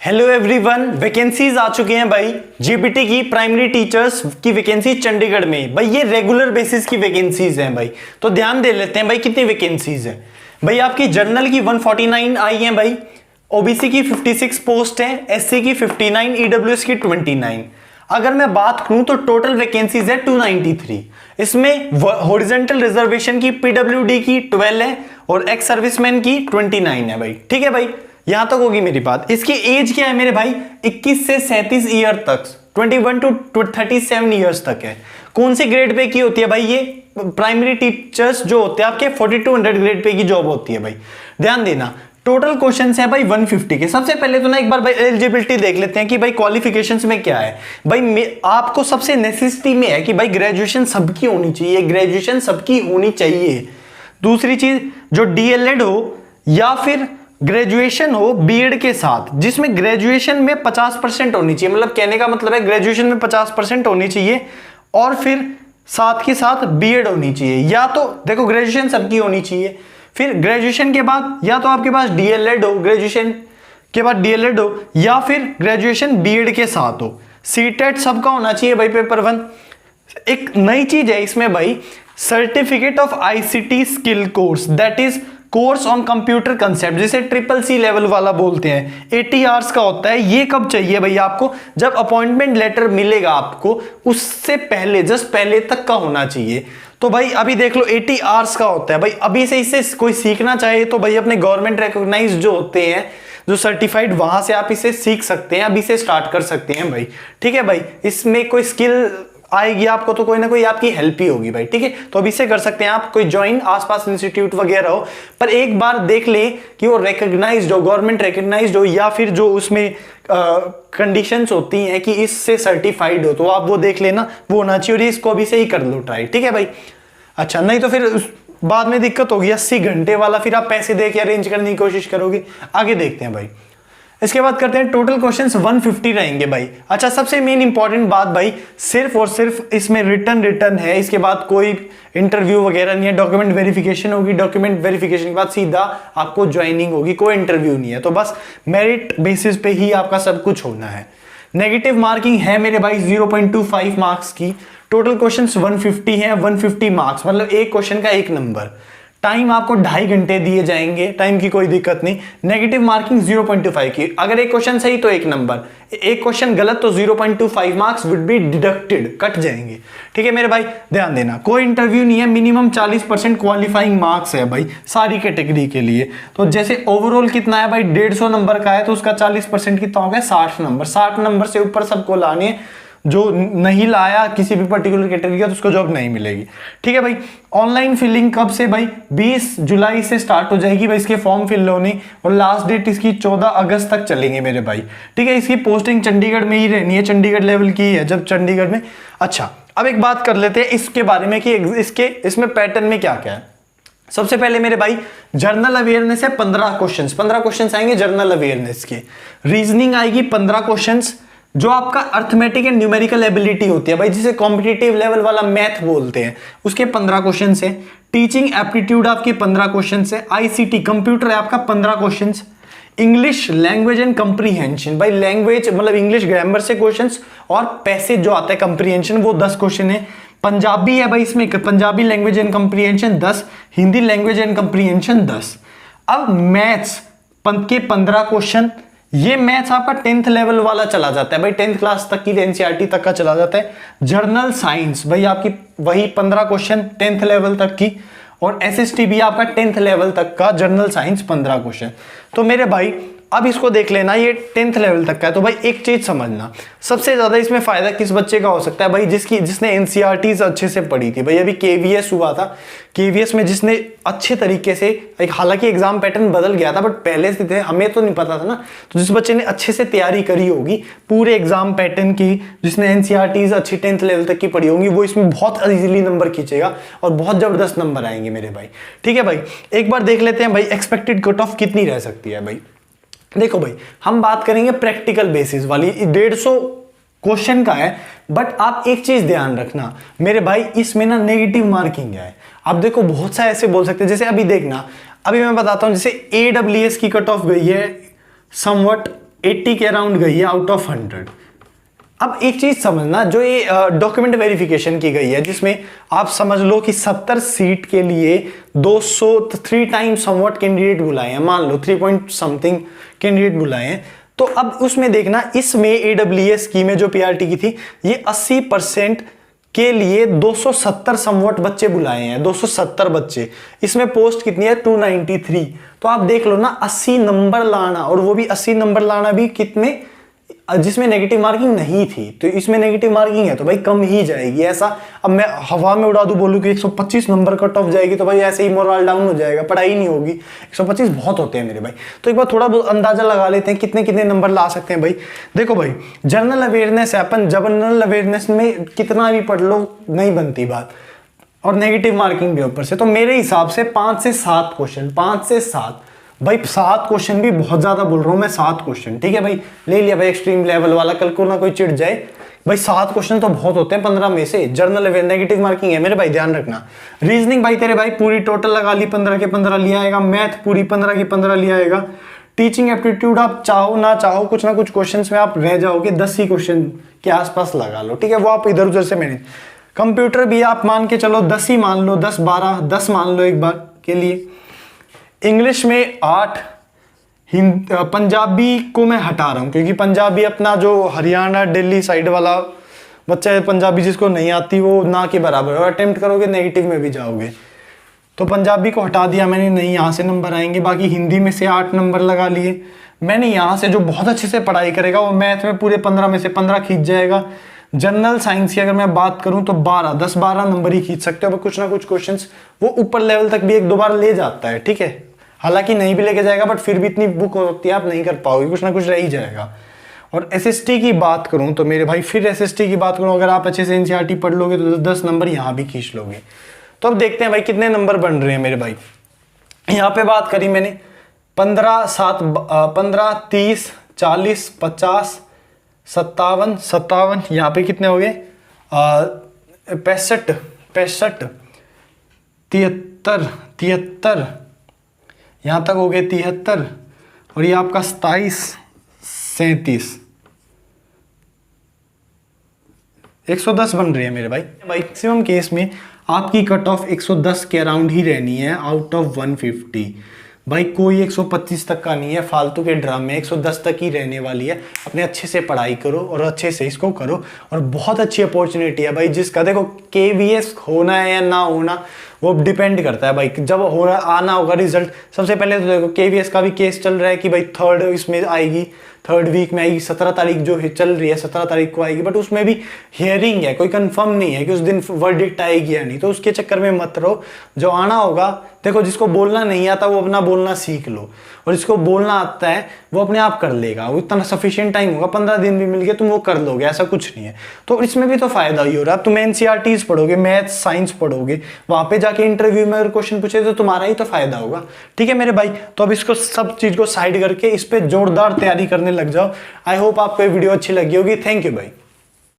Hello everyone, vacancies आ चुके हैं भाई। जीपीटी की प्राइमरी टीचर्स की वैकेंसी चंडीगढ़ में भाई, ये रेगुलर बेसिस की वैकेंसीज हैं भाई। तो ध्यान दे लेते हैं भाई कितनी वैकेंसीज हैं भाई। आपकी जनरल की 149 आई हैं भाई, ओबीसी की 56 पोस्ट है, एससी की 59, ईडब्ल्यूएस की 29। अगर मैं बात करूं तो टोटल वैकेंसीज है 293। इसमें हॉरिजॉन्टल रिजर्वेशन की पीडब्ल्यूडी की 12 है और एक्स सर्विसमैन की 29 है भाई। ठीक है भाई, यहां तक होगी मेरी बात। इसकी एज क्या है मेरे भाई? 21 से 37 ईयर तक, 21 टू 37 ईयर्स तक है। कौन सी ग्रेड पे की होती है भाई? ये प्राइमरी टीचर्स जो होते हैं आपके 4200 ग्रेड पे की जॉब होती है भाई। ध्यान देना, टोटल क्वेश्चंस है भाई 150 के। सबसे पहले तो ना एक बार भाई एलिजिबिलिटी देख लेते हैं कि भाई क्वालिफिकेशंस में क्या है भाई। आपको सबसे नेसेसिटी में है कि भाई ग्रेजुएशन सबकी होनी चाहिए, ग्रेजुएशन सबकी होनी चाहिए। दूसरी चीज, जो डीएलएड हो या फिर ग्रेजुएशन हो बीएड के साथ, जिसमें ग्रेजुएशन में 50% होनी चाहिए। मतलब कहने का मतलब है ग्रेजुएशन में 50% होनी चाहिए और फिर साथ के साथ बीएड होनी चाहिए। या तो देखो ग्रेजुएशन सबकी होनी चाहिए, फिर ग्रेजुएशन के बाद या तो आपके पास डीएलएड हो, ग्रेजुएशन के बाद डीएलएड हो, या फिर ग्रेजुएशन बीएड के साथ हो। सीटेट सबका होना चाहिए भाई, पेपर 1। एक नई चीज है इसमें भाई, certificate of ICT skill course, that is course on computer concept, जिसे ट्रिपल सी लेवल वाला बोलते हैं। 80 आवर्स का होता है। ये कब चाहिए भाई आपको? जब अपॉइंटमेंट लेटर मिलेगा आपको उससे पहले, जस्ट पहले तक का होना चाहिए। तो भाई अभी देख लो 80 आवर्स का होता है भाई। अभी से इससे कोई सीखना चाहे तो भाई अपने गवर्नमेंट रिकॉग्नाइज जो होते हैं, जो सर्टिफाइड, वहां से आप इसे सीख सकते हैं, अभी से स्टार्ट कर सकते हैं भाई। ठीक है भाई, इसमें कोई स्किल आएगी आपको तो कोई ना कोई आपकी हेल्प ही होगी भाई। ठीक है, तो अभी से कर सकते हैं आप। कोई ज्वाइन आसपास इंस्टीट्यूट वगैरह हो, पर एक बार देख ले कि वो रिकॉग्नाइज्ड हो, गवर्नमेंट रिकॉग्नाइज्ड हो, या फिर जो उसमें कंडीशंस होती हैं कि इससे सर्टिफाइड हो, तो आप वो देख लेना, वो होना चाहिए। और इसको अभी से ही कर लो ट्राई। ठीक है भाई। अच्छा, नहीं तो फिर बाद में दिक्कत होगी 80 घंटे वाला, फिर आप पैसे दे के अरेंज करने की कोशिश करोगे। आगे देखते हैं भाई। इसके बाद करते हैं, टोटल क्वेश्चंस 150 रहेंगे भाई। अच्छा, सबसे मेन इंपॉर्टेंट बात भाई, सिर्फ और सिर्फ इसमें रिटर्न है। इसके बाद कोई इंटरव्यू वगैरह नहीं है। डॉक्यूमेंट वेरिफिकेशन होगी, डॉक्यूमेंट वेरिफिकेशन के बाद सीधा आपको ज्वाइनिंग होगी, कोई इंटरव्यू नहीं है। तो बस मेरिट बेसिस पे ही आपका सब कुछ होना है। नेगेटिव मार्किंग है मेरे भाई 0.25 मार्क्स की। टोटल क्वेश्चंस 150 है, 150 मार्क्स, मतलब एक क्वेश्चन का 1 नंबर। टाइम आपको 2.5 घंटे दिए जाएंगे, टाइम की कोई दिक्कत नहीं। नेगेटिव मार्किंग 0.25 की। अगर एक क्वेश्चन सही तो 1 नंबर, एक क्वेश्चन गलत तो 0.25 marks would be deducted, cut जाएंगे। ठीक है मेरे भाई, ध्यान देना। कोई इंटरव्यू नहीं है, मिनिमम 40% क्वालिफाइंग मार्क्स है भाई सारी कैटेगरी के लिए। तो जैसे ओवरऑल कितना है भाई, 150 नंबर का है, तो उसका 40% कितना हो गया? 60 नंबर। 60 नंबर से ऊपर सबको लाने हैं। जो नहीं लाया किसी भी पर्टिकुलर कैटेगरी का तो उसको जॉब नहीं मिलेगी। ठीक है भाई। ऑनलाइन फिलिंग कब से भाई? 20 जुलाई से स्टार्ट हो जाएगी भाई इसके फॉर्म फिल होने, और लास्ट डेट इसकी 14 अगस्त तक चलेंगे मेरे भाई। ठीक है, इसकी पोस्टिंग चंडीगढ़ में ही रहनी है, चंडीगढ़ लेवल की है जब चंडीगढ़ में। अच्छा, अब एक बात कर लेते हैं इसके बारे में कि इसमें पैटर्न में क्या क्या है। सबसे पहले मेरे भाई जर्नल अवेयरनेस है 15 क्वेश्चंस आएंगे जर्नल अवेयरनेस के। रीजनिंग आएगी 15 क्वेश्चंस। जो आपका अर्थमेटिक एंड न्यूमेरिकल एबिलिटी होती है भाई, जिसे कॉम्पिटिटिव लेवल वाला मैथ बोलते हैं, उसके 15 क्वेश्चन है। टीचिंग एप्टीट्यूड आपके 15 क्वेश्चन है। आईसीटी कंप्यूटर है आपका 15 question. English language and comprehension, भाई लैंग्वेज मतलब इंग्लिश ग्रामर से क्वेश्चंस, और पैसेज जो आता है कंप्रीहेंशन, वो 10 क्वेश्चन है। पंजाबी है भाई, इसमें Punjabi language and comprehension 10, Hindi language and comprehension 10। अब मैथ्स के 15 क्वेश्चन। ये मैथ्स आपका 10th लेवल वाला चला जाता है भाई, 10th क्लास तक की, एनसीईआरटी तक का चला जाता है। जर्नल साइंस भाई आपकी वही 15 क्वेश्चन 10th लेवल तक की, और एसएसटी भी आपका 10th लेवल तक का जर्नल साइंस 15 क्वेश्चन। तो मेरे भाई अब इसको देख लेना, ये 10th लेवल तक का है। तो भाई एक चीज समझना, सबसे ज्यादा इसमें फायदा किस बच्चे का हो सकता है भाई? जिसने एनसीईआरटीज अच्छे से पढ़ी थी भाई। अभी केवीएस हुआ था, केवीएस में जिसने अच्छे तरीके से, हालांकि एग्जाम पैटर्न बदल गया था बट पहले से थे, हमें तो नहीं पता था ना। तो जिस बच्चे ने अच्छे से तैयारी करी होगी पूरे एग्जाम पैटर्न की, जिसने एनसीईआरटीज अच्छी 10th लेवल तक की पढ़ी होंगी, वो इसमें बहुत इजीली नंबर खींचेगा और बहुत जबरदस्त नंबर आएंगे मेरे भाई। ठीक है भाई, एक बार देख लेते हैं भाई एक्सपेक्टेड कट ऑफ कितनी रह सकती है भाई। देखो भाई, हम बात करेंगे प्रैक्टिकल बेसिस वाली, 150 क्वेश्चन का है। बट आप एक चीज ध्यान रखना मेरे भाई, इसमें ना नेगेटिव मार्किंग है। आप देखो बहुत सा ऐसे बोल सकते हैं, जैसे अभी देखना, अभी मैं बताता हूं, जैसे AWS की कट ऑफ गई है समवट 80 के अराउंड गई है आउट ऑफ 100। अब एक चीज समझना, जो ये डॉक्यूमेंट वेरिफिकेशन की गई है जिसमें आप समझ लो कि 70 सीट के लिए 203 टाइम्स समवॉट कैंडिडेट बुलाए हैं, मान लो 3 पॉइंट समथिंग कैंडिडेट बुलाए हैं। तो अब उसमें देखना, इसमें AWS की में जो PRT की थी, ये 80% के लिए 270 समवॉट बच्चे बुलाए हैं, 270 बच्चे। इसमें पोस्ट कितनी है? 293। तो आप देख लो ना, 80 नंबर लाना, और वो भी 80 नंबर लाना भी कितने, जिसमें नेगेटिव मार्किंग नहीं थी। तो इसमें नेगेटिव मार्किंग है तो भाई कम ही जाएगी। ऐसा अब मैं हवा में उड़ा दूं, बोलूं कि 125 नंबर कट ऑफ जाएगी, तो भाई ऐसे ही मोरल डाउन हो जाएगा, पढ़ाई नहीं होगी। 125 बहुत होते हैं मेरे भाई। तो एक बार थोड़ा बहुत अंदाजा लगा लेते हैं कितने कितने नंबर ला सकते हैं भाई। देखो भाई, जनरल अवेयरनेस है, अपन जनरल अवेयरनेस में कितना भी पढ़ लो नहीं बनती बात, और नेगेटिव मार्किंग भी ऊपर से। तो मेरे हिसाब से 5 से 7 क्वेश्चन, 5 से 7 भाई, 7 क्वेश्चन भी बहुत ज्यादा बोल रहा हूं मैं, 7 क्वेश्चन, ठीक है भाई, ले लिया भाई एक्सट्रीम लेवल वाला, कल को ना कोई चिढ़ जाए भाई। 7 क्वेश्चन तो बहुत होते हैं 15 में से। जनरल अवेयर नेगेटिव मार्किंग है मेरे भाई, ध्यान रखना। रीजनिंग भाई तेरे भाई पूरी टोटल लगा ली, 15 के 15 लिया आएगा। मैथ पूरी 15 के 15 लिया आएगा। टीचिंग एप्टीट्यूड आप चाहो ना चाहो कुछ ना कुछ क्वेश्चन में आप रह जाओगे, 10 ही क्वेश्चन के आसपास लगा लो, ठीक है, वो आप इधर उधर से मैनेज। कंप्यूटर भी आप मान के चलो 10 ही मान लो, 10 12 10 मान लो एक बार के लिए। इंग्लिश में 8, पंजाबी को मैं हटा रहा हूं क्योंकि पंजाबी अपना जो हरियाणा दिल्ली साइड वाला बच्चा है, पंजाबी जिसको नहीं आती वो ना के बराबर है, और अटेम्प्ट करोगे नेगेटिव में भी जाओगे। तो पंजाबी को हटा दिया मैंने, नहीं यहाँ से नंबर आएंगे। बाकी हिंदी में से 8 नंबर लगा लिए मैंने। यहाँ से जो बहुत अच्छे से पढ़ाई करेगा वो मैथ में पूरे 15 में से 15 खींच जाएगा। जनरल साइंस की अगर मैं बात करूं तो 10-12 नंबर ही खींच सकते हो। कुछ ना कुछ क्वेश्चंस वो ऊपर लेवल तक भी 1-2 बार ले जाता है, ठीक है, हालांकि नहीं भी लेके जाएगा, बट फिर भी इतनी बुक होती है आप नहीं कर पाओगे, कुछ ना कुछ रह ही जाएगा। और SST की बात करूं तो मेरे भाई, फिर SST की बात करूं, अगर आप अच्छे से NCERT पढ़ लोगे तो 10 नंबर यहाँ भी खींच लोगे। तो अब देखते हैं भाई कितने नंबर बन रहे हैं मेरे भाई। यहाँ पे बात करी मैंने 15, 30, 40, 50, 57, यहाँ पे कितने हो गए 65, 73, यहाँ तक हो गए 73, और ये आपका 27, 37, 110 बन रही है मेरे भाई। मैक्सिमम केस में आपकी कट ऑफ 110 के अराउंड ही रहनी है आउट ऑफ 150 भाई। कोई 125 तक का नहीं है, फालतू के ड्रामे, 110 तक ही रहने वाली है। अपने अच्छे से पढ़ाई करो और अच्छे से इसको करो, और बहुत अच्छी अपॉर्चुनिटी है भाई। जिसका देखो KVS होना है या ना होना वो डिपेंड करता है भाई, जब होना आना होगा रिजल्ट। सबसे पहले तो देखो KVS का भी केस चल रहा है कि भाई 3rd इसमें आएगी, 3rd वीक में आएगी, 17 तारीख जो चल रही है 17 तारीख को आएगी, बट उसमें भी हियरिंग है, कोई कंफर्म नहीं है कि उस दिन वर्डिक्ट आएगी या नहीं। तो उसके चक्कर में मत रहो, जो आना होगा देखो, जिसको बोलना नहीं आता वो अपना बोलना सीख लो, और जिसको बोलना आता है वो अपने आप कर लेगा। वो इतना सफिशिएंट टाइम होगा, 15 दिन भी मिल गए तुम वो कर लोगे, ऐसा कुछ नहीं है। तो इसमें भी तो फायदा ही हो रहा है। तुम NCERTs पढ़ोगे, मैथ साइंस पढ़ोगे, वहां पे जाके इंटरव्यू में अगर क्वेश्चन पूछे तो तुम्हारा ही तो फायदा होगा, ठीक है मेरे भाई। तो अब इसको सब चीज को साइड करके इस पे जोरदार तैयारी करने लग जाओ। आई होप आपको ये वीडियो अच्छी लगी होगी। थैंक यू भाई।